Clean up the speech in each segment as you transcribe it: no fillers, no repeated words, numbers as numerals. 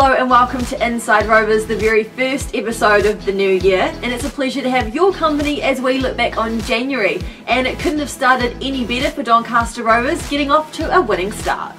Hello and welcome to Inside Rovers, the very first episode of the new year, and it's a pleasure to have your company as we look back on January, and it couldn't have started any better for Doncaster Rovers, getting off to a winning start.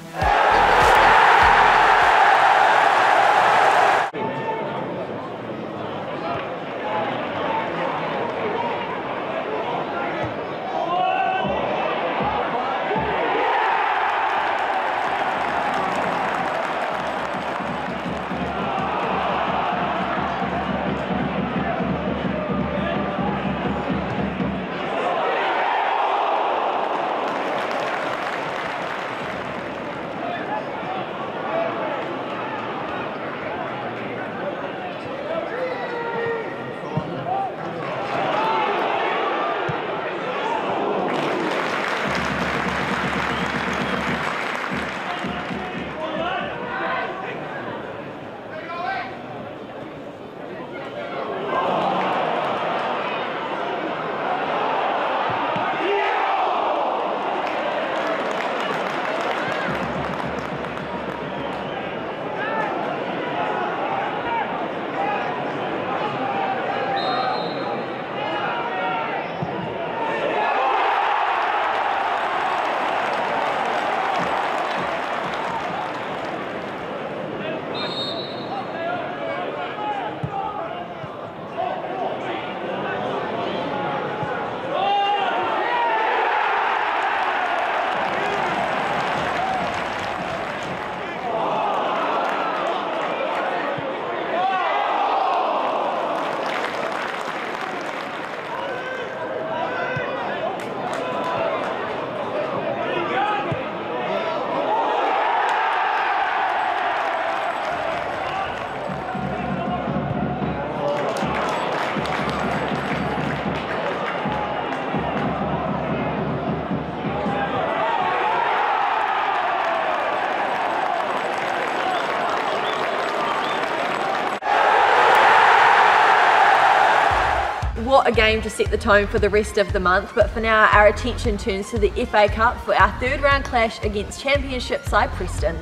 What a game to set the tone for the rest of the month, but for now our attention turns to the FA Cup for our third round clash against Championship side Preston.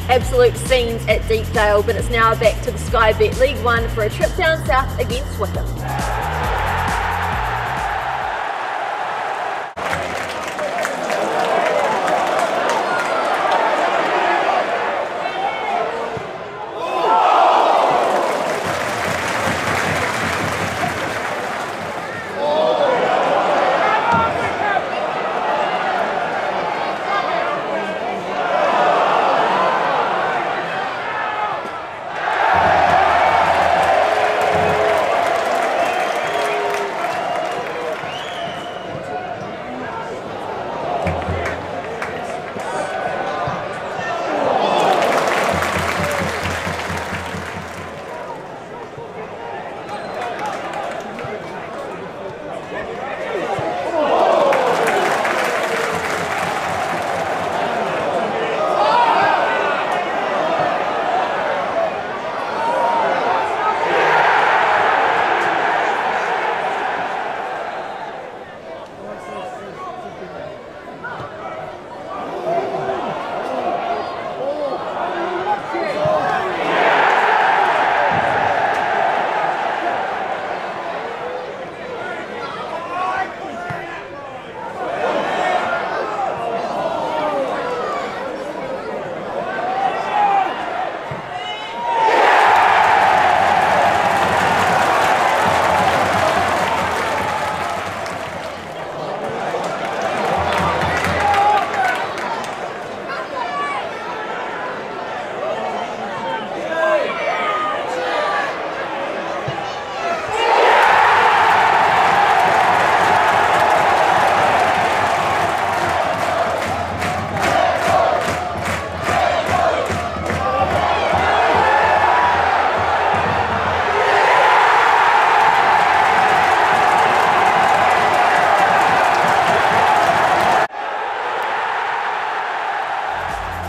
Absolute scenes at Deepdale, but it's now back to the Sky Bet League One for a trip down south against Wickham.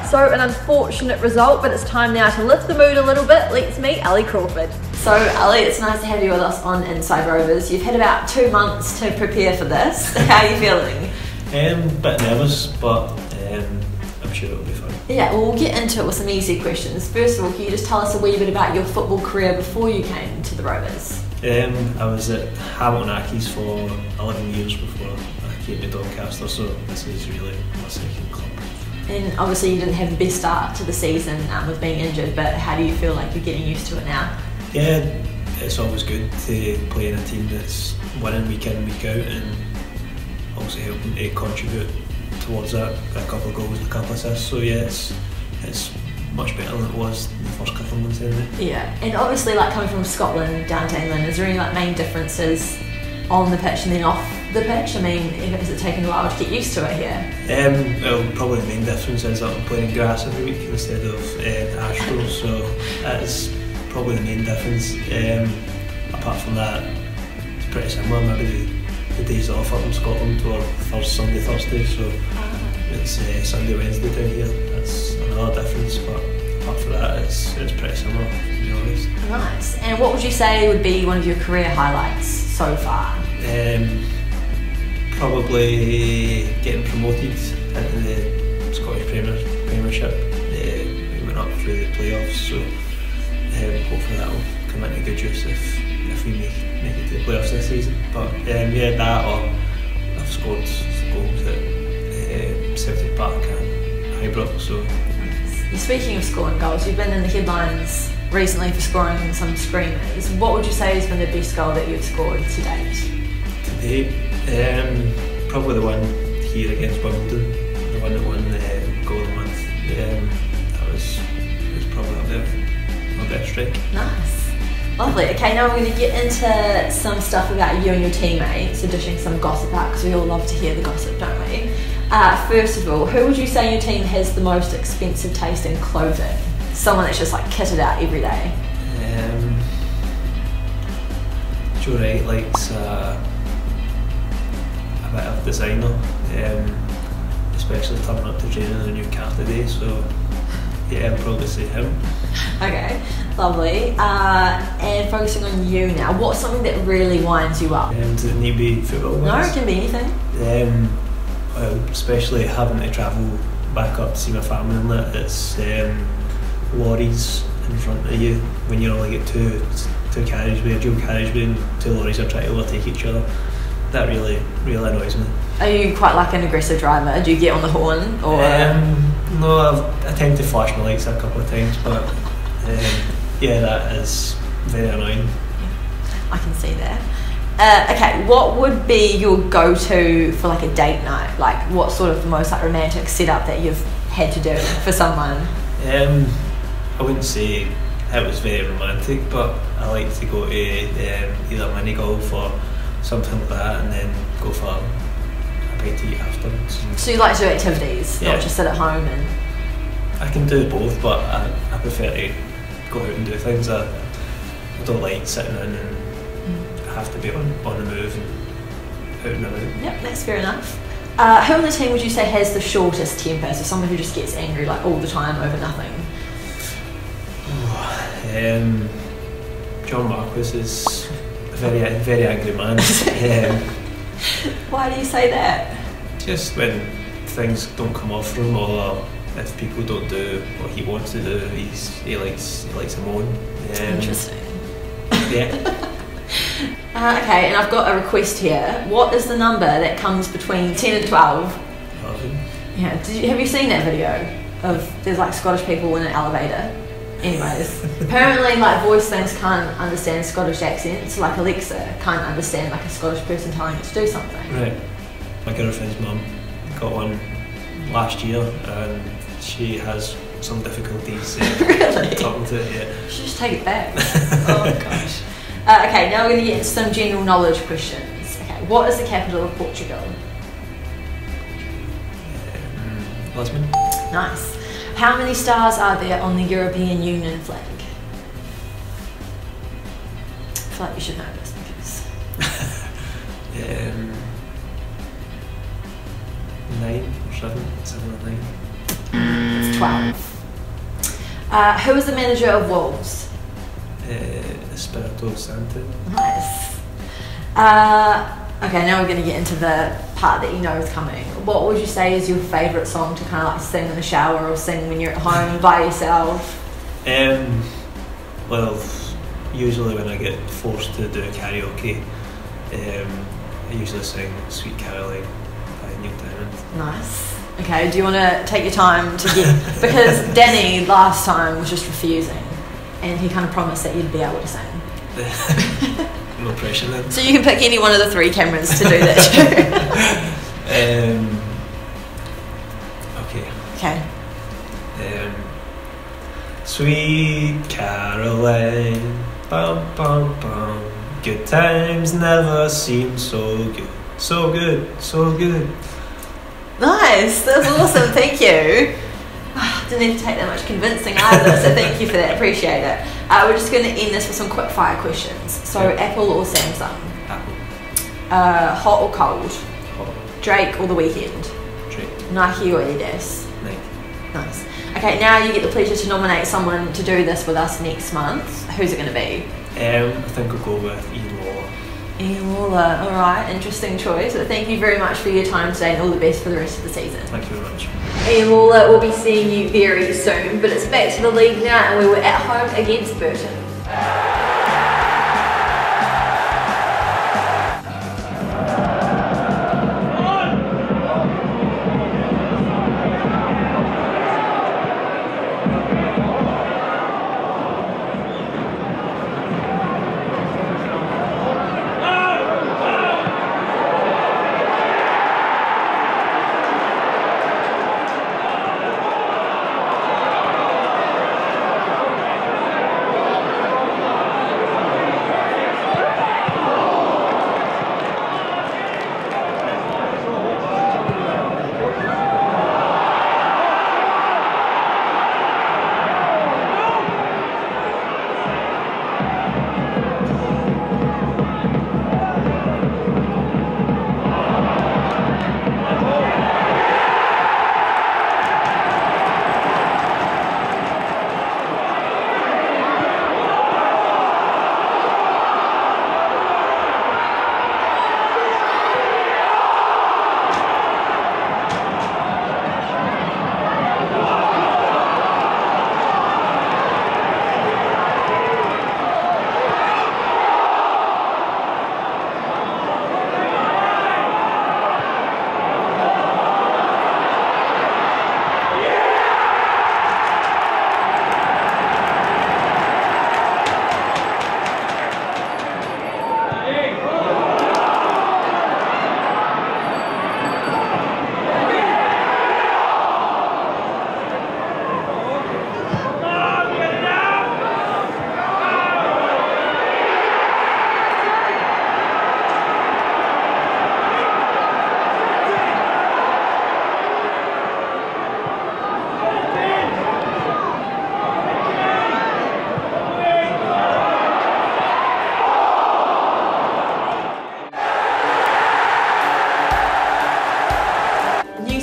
so an unfortunate result, but it's time now to lift the mood a little bit. Let's meet Ali Crawford. So Ali, it's nice to have you with us on Inside Rovers. You've had about 2 months to prepare for this. How are you feeling? A bit nervous, but I'm sure it'll be fun. Yeah, well, we'll get into it with some easy questions. First of all, can you just tell us a wee bit about your football career before you came to the Rovers? I was at Hamilton Accies for 11 years before I came to Doncaster, so this is really my second club. And obviously you didn't have the best start to the season with being injured, but how do you feel like you're getting used to it now? Yeah, it's always good to play in a team that's winning week in, week out, and also helping to contribute towards that, a couple of goals and a couple of assists. So yeah, it's much better than it was in the first couple of months anyway. Yeah, and obviously like coming from Scotland down to England, is there any like main differences on the pitch and then off the pitch? I mean, has it taken a while to get used to it here? Well, probably the main difference is that I'm playing grass every week instead of Ashgrove, so that's probably the main difference. Apart from that, it's pretty similar. Maybe the days off up in Scotland were Sunday, Thursday, so it's Sunday, Wednesday down here. That's another difference, but apart from that, it's pretty similar, to be honest. Nice. And what would you say would be one of your career highlights so far? Probably getting promoted into the Scottish Premiership. We went up through the playoffs, so hopefully that will come into good use if we make it to the playoffs this season. But yeah, that, or I've scored goals at Celtic Park and Ibrox. So. Speaking of scoring goals, you've been in the headlines recently for scoring some screamers. What would you say has been the best goal that you've scored to date? To date, probably the one here against Wimbledon, the one that won the goal of the month. That was probably up there, my best strike. Nice. Lovely. Okay, now we're going to get into some stuff about you and your teammates, so dishing some gossip out, because we all love to hear the gossip, don't we? First of all, who would you say your team has the most expensive taste in clothing? Someone that's just like kitted out every day. Joe Wright likes a bit of designer, especially turning up to training in a new car today, so yeah, I'd probably say him. Okay, lovely. And focusing on you now, what's something that really winds you up? Does it need to be football? No, it can be anything. Especially having to travel back up to see my family and that, it's lorries in front of you when you only get two carriageway, a dual carriageway, and 2 lorries are trying to overtake each other. That really annoys me. Are you quite like an aggressive driver? Do you get on the horn? Or no, I tend to flash my lights a couple of times, but yeah, that is very annoying. I can see that. Okay, what would be your go-to for like a date night? Like, what sort of the most like romantic setup that you've had to do for someone? I wouldn't say it was very romantic, but I like to go to either mini golf or something like that, and then go for a bite to eat afterwards. So you like to do activities, yeah, not just sit at home and... I can do both, but I prefer to go out and do things. I don't like sitting in and have to be on the move and out and about. Yep, that's fair enough. Who on the team would you say has the shortest temper? So someone who just gets angry like all the time over nothing. John Marquis is a very angry man. Why do you say that? Just when things don't come off for him, or if people don't do what he wants to do, he likes a moan. Interesting. Yeah. Okay, and I've got a request here. What is the number that comes between 10 and 12? 11. Yeah, have you seen that video of there's like Scottish people in an elevator? Anyways, apparently like voice things can't understand Scottish accents, like Alexa can't understand like a Scottish person telling it to do something. Right. My girlfriend's mum got one last year and she has some difficulties really? talking to it. Yeah. You should just take it back. Oh gosh. Okay, now we're going to get into some general knowledge questions. Okay, what is the capital of Portugal? Lisbon. Nice. How many stars are there on the European Union flag? I feel like you should know this because... 9 or 7 or 9. 12. Who was the manager of Wolves? Espirito Santo. Nice. Okay, now we're going to get into the part that you know is coming. What would you say is your favourite song to kind of like sing in the shower or sing when you're at home by yourself? Well, usually when I get forced to do a karaoke, I usually sing Sweet Caroline by Neil Diamond. Nice. Okay, do you want to take your time to get... Because Danny last time was just refusing and he kind of promised that you'd be able to sing. No pressure then. So you can pick any one of the 3 cameras to do that too. Okay. Sweet Caroline, bum bum bum. Good times never seem so good. So good, so good. Nice, that's awesome, thank you. Didn't have to take that much convincing either, so thank you for that, appreciate it. We're just going to end this with some quick fire questions. So, Apple or Samsung? Apple. Hot or cold? Hot. Drake or The Weeknd? Drake. Nike or Adidas? Nike. Nice. Okay, now you get the pleasure to nominate someone to do this with us next month. Who's it going to be? I think we'll go with Ian Waller. Ian Waller, alright, interesting choice. But thank you very much for your time today and all the best for the rest of the season. Thank you very much. Ian Waller will be seeing you very soon, but it's back to the league now and we were at home against Burton.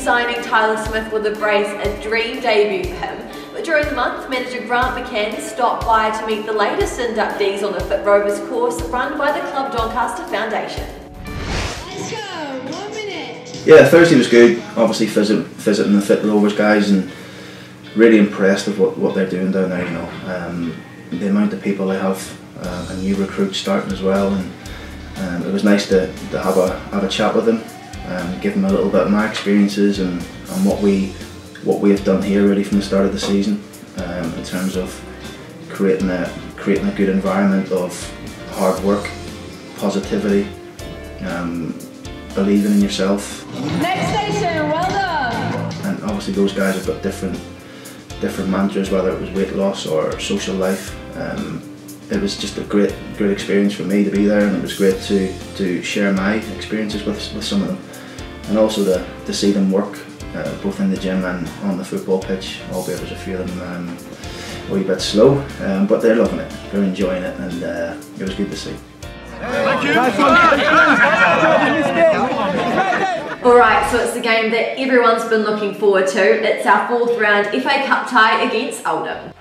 Signing Tyler Smith with a brace, a dream debut for him. But during the month, manager Grant McCann stopped by to meet the latest inductees on the Fit Rovers course run by the Club Doncaster Foundation. Let's go, 1 minute. Yeah, Thursday was good. Obviously visiting the Fit Rovers guys and really impressed with what they're doing down there. You know, the amount of people they have, a new recruit starting as well, and it was nice to have a chat with them. Give them a little bit of my experiences and what we have done here really from the start of the season, in terms of creating a good environment of hard work, positivity, believing in yourself. Next station, well done. And obviously those guys have got different mantras, whether it was weight loss or social life. It was just a great experience for me to be there, and it was great to share my experiences with some of them, and also to see them work both in the gym and on the football pitch, albeit there's a few of them a wee bit slow, but they're loving it, they're enjoying it, and it was good to see. Thank you. Alright, so it's the game that everyone's been looking forward to. It's our 4th round FA Cup tie against Oldham.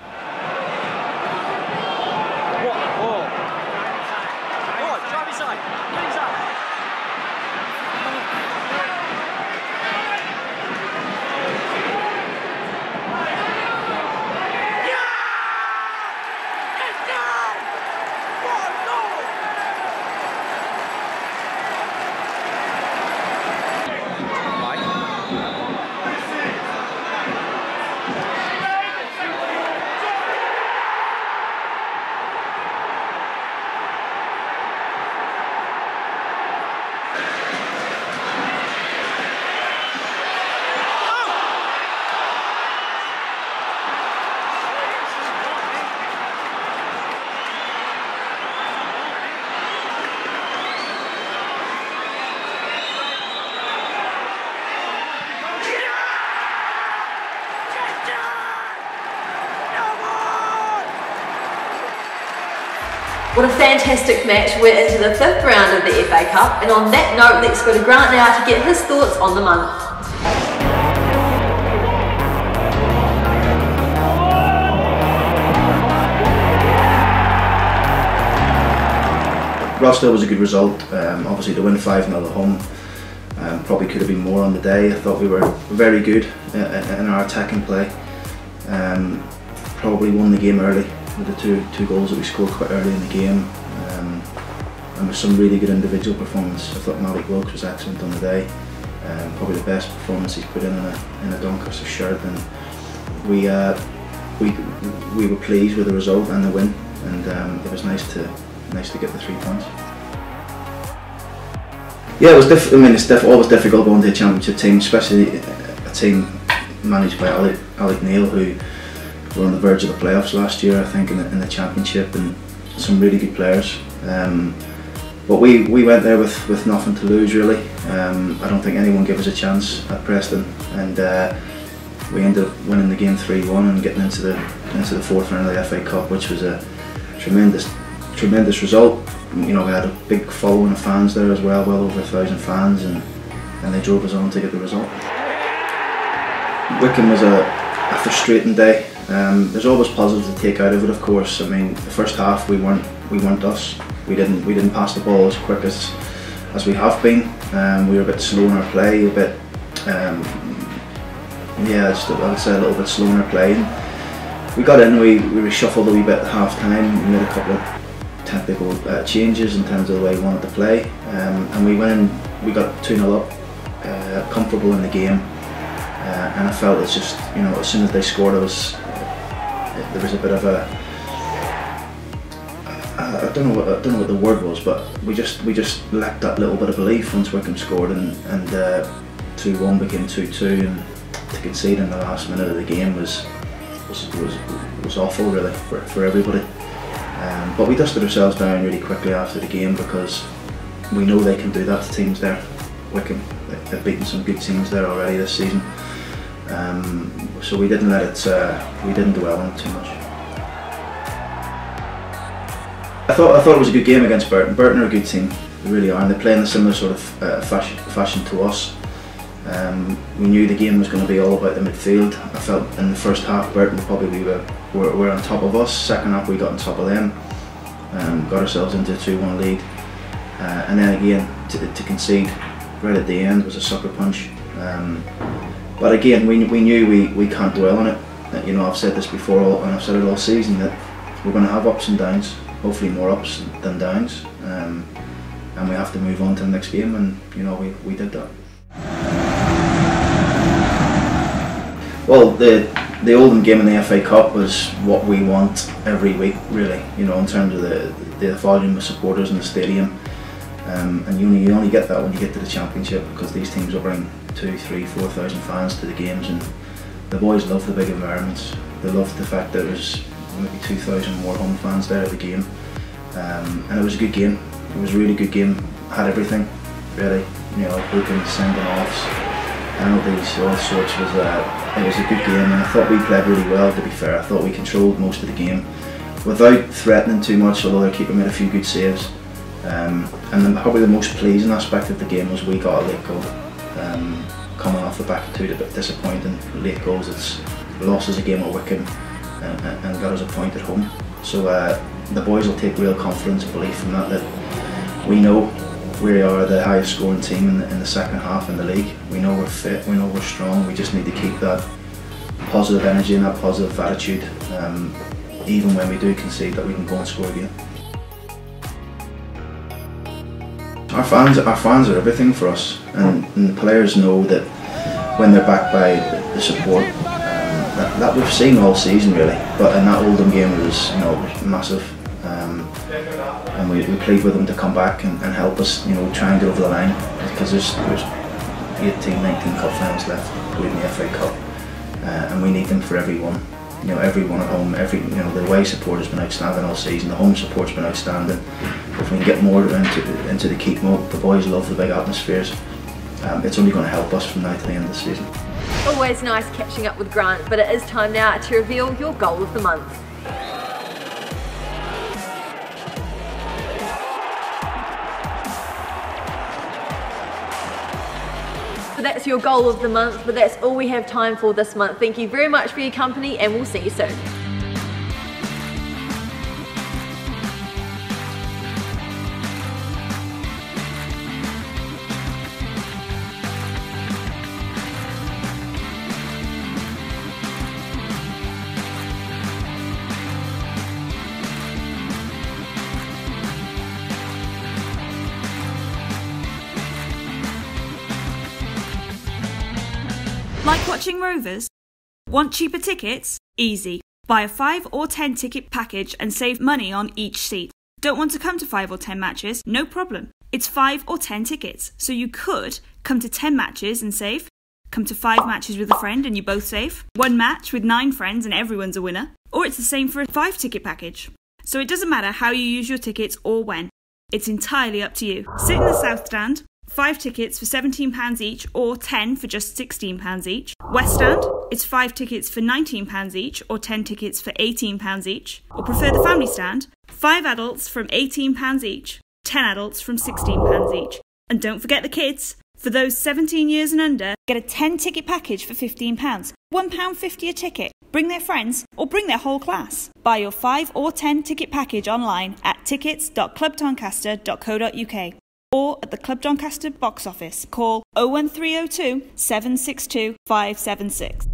What a fantastic match. We're into the 5th round of the FA Cup, and on that note, let's go to Grant now to get his thoughts on the month. Rochdale was a good result. Obviously to win 5-0 at home probably could have been more on the day. I thought we were very good in our attacking play. Probably won the game early with the two goals that we scored quite early in the game, and with some really good individual performance. I thought Malik Wilkes was excellent on the day, probably the best performance he's put in a Doncaster shirt, and we were pleased with the result and the win, and it was nice to get the 3 points. Yeah, it was it's always difficult going to a championship team, especially a team managed by Alec Neil, who were on the verge of the playoffs last year, I think, in the championship, and some really good players. But we went there with nothing to lose, really. I don't think anyone gave us a chance at Preston, and we ended up winning the game 3-1 and getting into the 4th round of the FA Cup, which was a tremendous result. You know, we had a big following of fans there as well over 1,000 fans, and they drove us on to get the result. Wycombe was a frustrating day. There's always positives to take out of it, of course. I mean, the first half we weren't us. We didn't pass the ball as quick as we have been. We were a bit slow in our play, a bit I would say a little bit slow in our play. And we got in, we reshuffled a wee bit at half time. We made a couple of tactical changes in terms of the way we wanted to play, and we went in. We got 2-0 up, comfortable in the game. And I felt it's just, you know, as soon as they scored, there was a bit of a, I don't know what the word was, but we just lacked that little bit of belief once Wycombe scored, and 2-1 became 2-2, and to concede in the last minute of the game was awful, really, for everybody. But we dusted ourselves down really quickly after the game, because we know they can do that to teams there. Wycombe, they've beaten some good teams there already this season. So we didn't let it. We didn't dwell on it too much. I thought it was a good game against Burton. Burton are a good team, they really are, and they play in a similar sort of fashion to us. We knew the game was going to be all about the midfield. I felt in the first half Burton probably were on top of us. Second half we got on top of them, got ourselves into a 2-1 lead, and then again to concede right at the end was a sucker punch. But again, we knew we can't dwell on it. You know, I've said this before, and I've said it all season, that we're going to have ups and downs, hopefully more ups than downs, and we have to move on to the next game, and you know, we did that. Well, the Oldham game in the FA Cup was what we want every week, really. You know, in terms of the volume of supporters in the stadium, and you only get that when you get to the Championship, because these teams will bring 2,000, 3,000, 4,000 fans to the games, and the boys love the big environments. They loved the fact that there was maybe 2,000 more home fans there at the game, and it was a good game. It was a really good game. Had everything, really. You know, bookings, sending offs, penalties, all sorts. It was a good game, and I thought we played really well, to be fair. I thought we controlled most of the game without threatening too much, although their keeper made a few good saves. And then probably the most pleasing aspect of the game was we got a late goal. coming off the back of 2 disappointing late goals. It's lost us a game at Wycombe and got us a point at home. So the boys will take real confidence and belief from that we know we are the highest scoring team in the second half in the league. We know we're fit, we know we're strong. We just need to keep that positive energy and that positive attitude, even when we do concede, that we can go and score again. Our fans are everything for us, and the players know that when they're backed by the support that we've seen all season really. But in that Oldham game it was, it was massive, and we plead with them to come back and help us, try and get over the line, because there's 18, 19 cup finals left, including the FA Cup, and we need them for everyone. Everyone at home, the away support has been outstanding all season, the home support's been outstanding. If we can get more into the keep mode, the boys love the big atmospheres. It's only going to help us from now to the end of the season. Always nice catching up with Grant, but it is time now to reveal your goal of the month. So that's your goal of the month, but that's all we have time for this month. Thank you very much for your company, and we'll see you soon. Like watching Rovers? Want cheaper tickets? Easy. Buy a 5 or 10 ticket package and save money on each seat. Don't want to come to 5 or 10 matches? No problem. It's 5 or 10 tickets, so you could come to 10 matches and save, come to 5 matches with a friend and you both save, 1 match with 9 friends and everyone's a winner, or it's the same for a 5 ticket package. So it doesn't matter how you use your tickets or when. It's entirely up to you. Sit in the South Stand, 5 tickets for £17 each or 10 for just £16 each. West Stand, it's 5 tickets for £19 each or 10 tickets for £18 each. Or prefer the Family Stand, 5 adults from £18 each, 10 adults from £16 each. And don't forget the kids. For those 17 years and under, get a 10 ticket package for £15, £1.50 a ticket. Bring their friends or bring their whole class. Buy your 5 or 10 ticket package online at tickets.clubdoncaster.co.uk. or at the Club Doncaster box office. Call 01302 762 576.